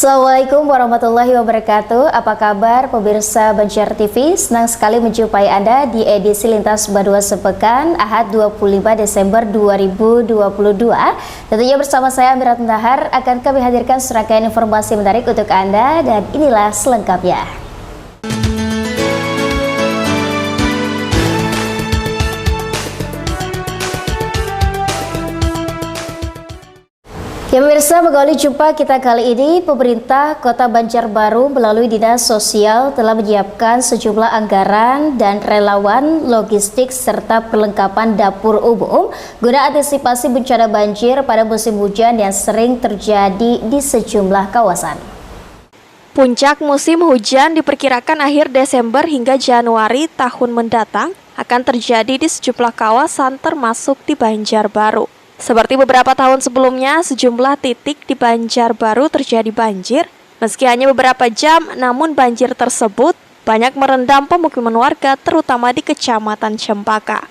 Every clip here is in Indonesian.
Assalamualaikum warahmatullahi wabarakatuh. Apa kabar pemirsa Banjar TV? Senang sekali menjumpai Anda di edisi Lintas Badua Sepekan Ahad 25 Desember 2022. Tentunya bersama saya Amirat Mendahar akan kami hadirkan serangkaian informasi menarik untuk Anda dan inilah selengkapnya. Ya pemirsa, mengawali jumpa kita kali ini, pemerintah Kota Banjarbaru melalui Dinas Sosial telah menyiapkan sejumlah anggaran dan relawan logistik serta perlengkapan dapur umum guna antisipasi bencana banjir pada musim hujan yang sering terjadi di sejumlah kawasan. Puncak musim hujan diperkirakan akhir Desember hingga Januari tahun mendatang akan terjadi di sejumlah kawasan termasuk di Banjarbaru. Seperti beberapa tahun sebelumnya, sejumlah titik di Banjarbaru terjadi banjir. Meski hanya beberapa jam, namun banjir tersebut banyak merendam pemukiman warga, terutama di Kecamatan Cempaka.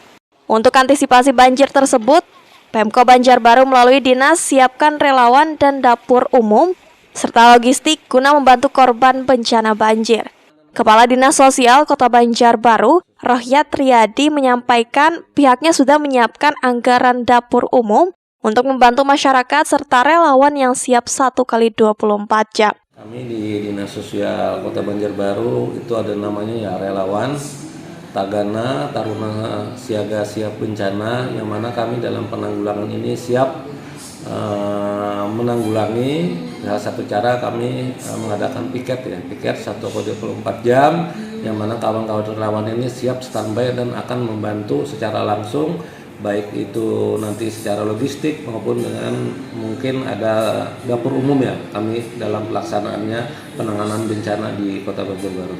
Untuk antisipasi banjir tersebut, Pemko Banjarbaru melalui dinas siapkan relawan dan dapur umum, serta logistik guna membantu korban bencana banjir. Kepala Dinas Sosial Kota Banjarbaru, Rohyat Riyadi menyampaikan pihaknya sudah menyiapkan anggaran dapur umum untuk membantu masyarakat serta relawan yang siap 1x24 jam. Kami di Dinas Sosial Kota Banjarbaru itu ada namanya ya relawan Tagana Taruna Siaga Siap Bencana, yang mana kami dalam penanggulangan ini siap menanggulangi. Salah satu cara kami mengadakan piket 1x24 jam, yang mana kawan-kawan relawan ini siap standby dan akan membantu secara langsung, baik itu nanti secara logistik maupun dengan mungkin ada dapur umum ya kami dalam pelaksanaannya penanganan bencana di Kota Banjarbaru.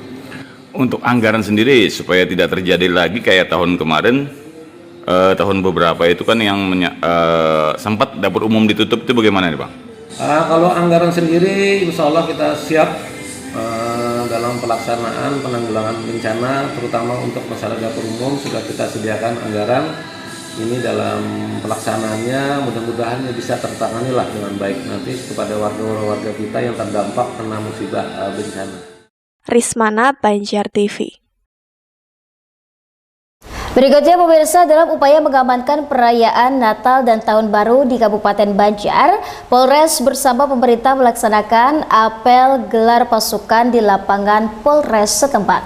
Untuk anggaran sendiri supaya tidak terjadi lagi kayak tahun kemarin, tahun beberapa itu kan yang sempat dapur umum ditutup, itu bagaimana nih Bang? Kalau anggaran sendiri insya Allah kita siap dalam pelaksanaan penanggulangan bencana, terutama untuk masalah dapur umum sudah kita sediakan anggaran. Ini dalam pelaksanaannya mudah-mudahan bisa tertangani lah dengan baik nanti kepada warga-warga kita yang terdampak kena musibah bencana. Rismana, Banjar TV. Berikutnya pemirsa, dalam upaya mengamankan perayaan Natal dan Tahun Baru di Kabupaten Banjar, Polres bersama pemerintah melaksanakan apel gelar pasukan di lapangan Polres setempat.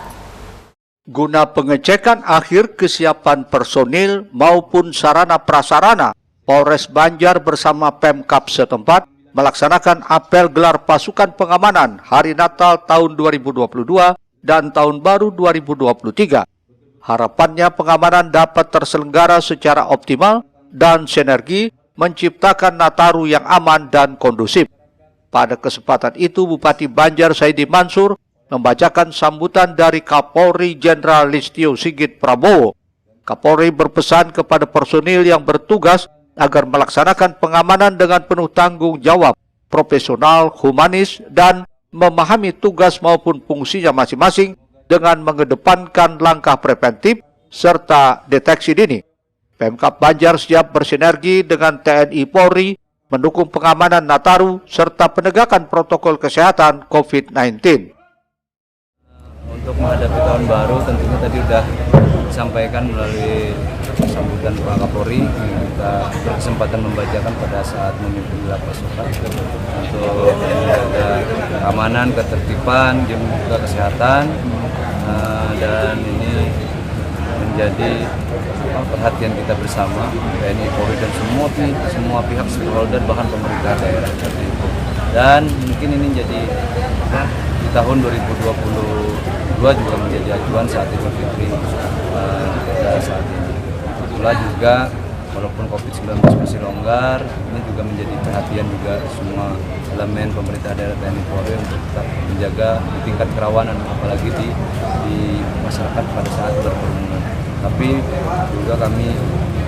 Guna pengecekan akhir kesiapan personil maupun sarana prasarana, Polres Banjar bersama Pemkab setempat melaksanakan apel gelar pasukan pengamanan Hari Natal tahun 2022 dan Tahun Baru 2023. Harapannya pengamanan dapat terselenggara secara optimal dan sinergi menciptakan Nataru yang aman dan kondusif. Pada kesempatan itu, Bupati Banjar Saidi Mansur membacakan sambutan dari Kapolri Jenderal Listio Sigit Prabowo. Kapolri berpesan kepada personil yang bertugas agar melaksanakan pengamanan dengan penuh tanggung jawab, profesional, humanis, dan memahami tugas maupun fungsinya masing-masing dengan mengedepankan langkah preventif serta deteksi dini. Pemkab Banjar siap bersinergi dengan TNI Polri mendukung pengamanan Nataru serta penegakan protokol kesehatan COVID-19. Untuk menghadapi tahun baru tentunya tadi sudah disampaikan melalui sambutan Pak Kapolri, kita berkesempatan membacakan pada saat memimpin gelar pasukan untuk menjaga keamanan, ketertiban, juga kesehatan, dan ini menjadi perhatian kita bersama TNI Polri dan semua pihak stakeholder bahkan pemerintah daerah seperti itu. Dan mungkin ini jadi di tahun 2022 juga menjadi acuan saat Idul Fitri kita saat ini. Itulah juga walaupun COVID-19 masih longgar, ini juga menjadi perhatian juga semua elemen pemerintah daerah TNI Polri untuk tetap menjaga di tingkat kerawanan, apalagi di masyarakat pada saat berkerumun. Tapi juga kami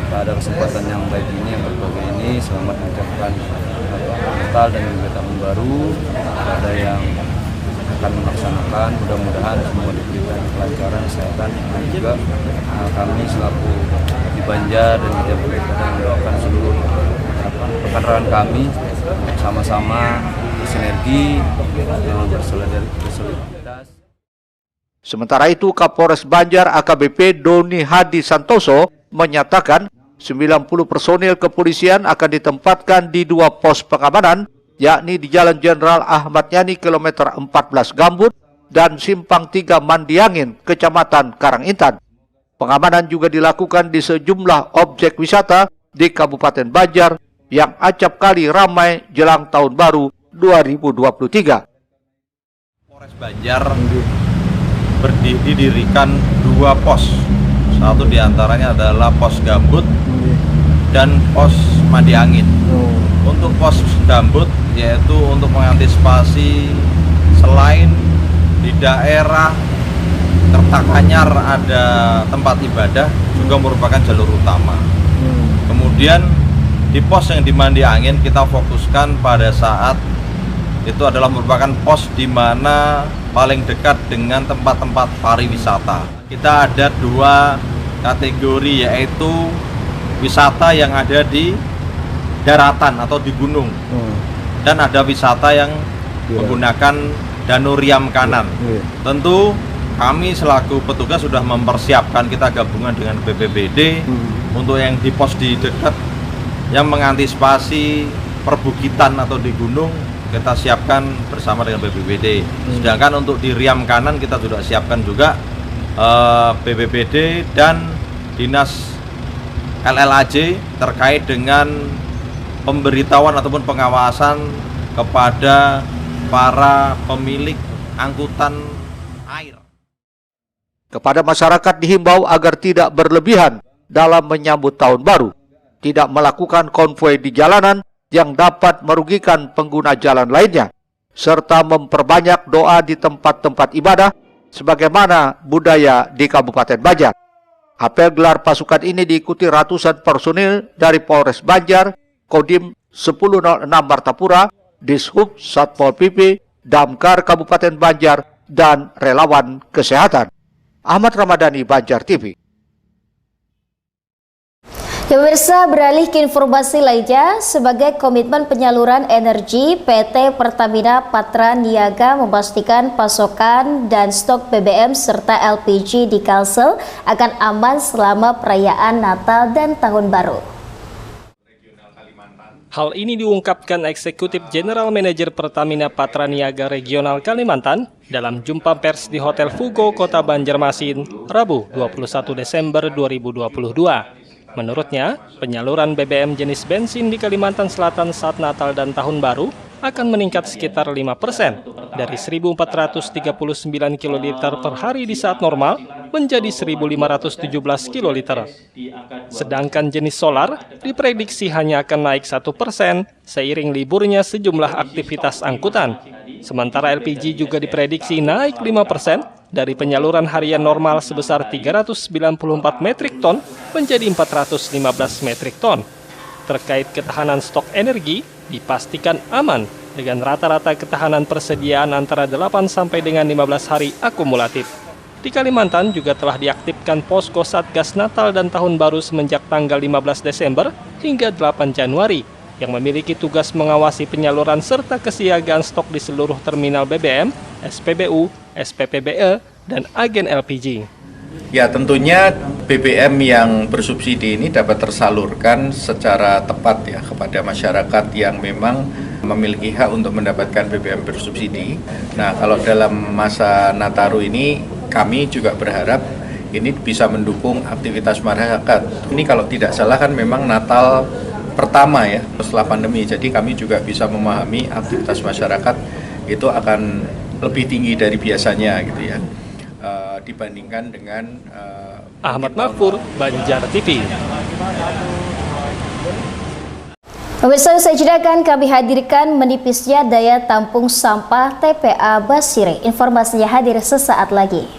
pada kesempatan yang baik ini, yang berbahagia ini, selamat mengucapkan Natal dan juga Tahun Baru kepada yang akan melaksanakan. Mudah-mudahan semua diberikan kelancaran, kesehatan, dan juga kami selaku di Banjar dan di Jabodetabek mendoakan seluruh rekan-rekan kami sama-sama bersinergi, bersolidaritas. Sementara itu, Kapolres Banjar AKBP Doni Hadi Santoso menyatakan 90 personil kepolisian akan ditempatkan di 2 pos pengamanan, yakni di Jalan Jenderal Ahmad Yani kilometer 14 Gambut dan Simpang 3 Mandiangin, Kecamatan Karangintan. Pengamanan juga dilakukan di sejumlah objek wisata di Kabupaten Banjar yang acap kali ramai jelang Tahun Baru 2023. Polres Banjar didirikan 2 pos. Satu diantaranya adalah pos Gambut dan pos Mandiangin. Untuk pos Gambut yaitu untuk mengantisipasi selain di daerah Kertakanyar ada tempat ibadah juga merupakan jalur utama. Kemudian di pos yang di Mandiangin kita fokuskan pada saat itu adalah merupakan pos di mana paling dekat dengan tempat-tempat pariwisata. Kita ada 2 kategori, yaitu wisata yang ada di daratan atau di gunung, dan ada wisata yang menggunakan danau Riam kanan. Tentu kami selaku petugas sudah mempersiapkan, kita gabungan dengan BPBD untuk yang di pos di dekat yang mengantisipasi perbukitan atau di gunung, kita siapkan bersama dengan BPBD. Sedangkan untuk di Riam kanan kita sudah siapkan juga BPBD dan Dinas LLAJ terkait dengan pemberitahuan ataupun pengawasan kepada para pemilik angkutan air. Kepada masyarakat dihimbau agar tidak berlebihan dalam menyambut Tahun Baru, tidak melakukan konvoi di jalanan yang dapat merugikan pengguna jalan lainnya, serta memperbanyak doa di tempat-tempat ibadah sebagaimana budaya di Kabupaten Banjar. Apel gelar pasukan ini diikuti ratusan personil dari Polres Banjar, Kodim 1006 Martapura, Dishub Satpol PP, Damkar Kabupaten Banjar, dan relawan kesehatan. Ahmad Ramadhani, Banjar TV. Pemirsa, beralih ke informasi lainnya, sebagai komitmen penyaluran energi, PT Pertamina Patra Niaga memastikan pasokan dan stok BBM serta LPG di Kalsel akan aman selama perayaan Natal dan Tahun Baru. Hal ini diungkapkan Eksekutif General Manager Pertamina Patra Niaga Regional Kalimantan dalam jumpa pers di Hotel Fugo, Kota Banjarmasin, Rabu 21 Desember 2022. Menurutnya, penyaluran BBM jenis bensin di Kalimantan Selatan saat Natal dan Tahun Baru akan meningkat sekitar 5% dari 1.439 kiloliter per hari di saat normal menjadi 1.517 kiloliter. Sedangkan jenis solar diprediksi hanya akan naik 1% seiring liburnya sejumlah aktivitas angkutan. Sementara LPG juga diprediksi naik 5% dari penyaluran harian normal sebesar 394 metrik ton menjadi 415 metrik ton. Terkait ketahanan stok energi, dipastikan aman dengan rata-rata ketahanan persediaan antara 8 sampai dengan 15 hari akumulatif. Di Kalimantan juga telah diaktifkan posko Satgas Natal dan Tahun Baru semenjak tanggal 15 Desember hingga 8 Januari yang memiliki tugas mengawasi penyaluran serta kesiagaan stok di seluruh terminal BBM, SPBU, SPPBE, dan agen LPG. Ya, tentunya BBM yang bersubsidi ini dapat tersalurkan secara tepat ya kepada masyarakat yang memang memiliki hak untuk mendapatkan BBM bersubsidi. Nah, kalau dalam masa Nataru ini kami juga berharap ini bisa mendukung aktivitas masyarakat. Ini kalau tidak salah kan memang Natal pertama ya setelah pandemi, jadi kami juga bisa memahami aktivitas masyarakat itu akan lebih tinggi dari biasanya gitu ya, dibandingkan dengan Ahmad Mahfur, Banjar TV. Pemirsa, usai jeda akan kami hadirkan menipisnya daya tampung sampah TPA Basire. Informasinya hadir sesaat lagi.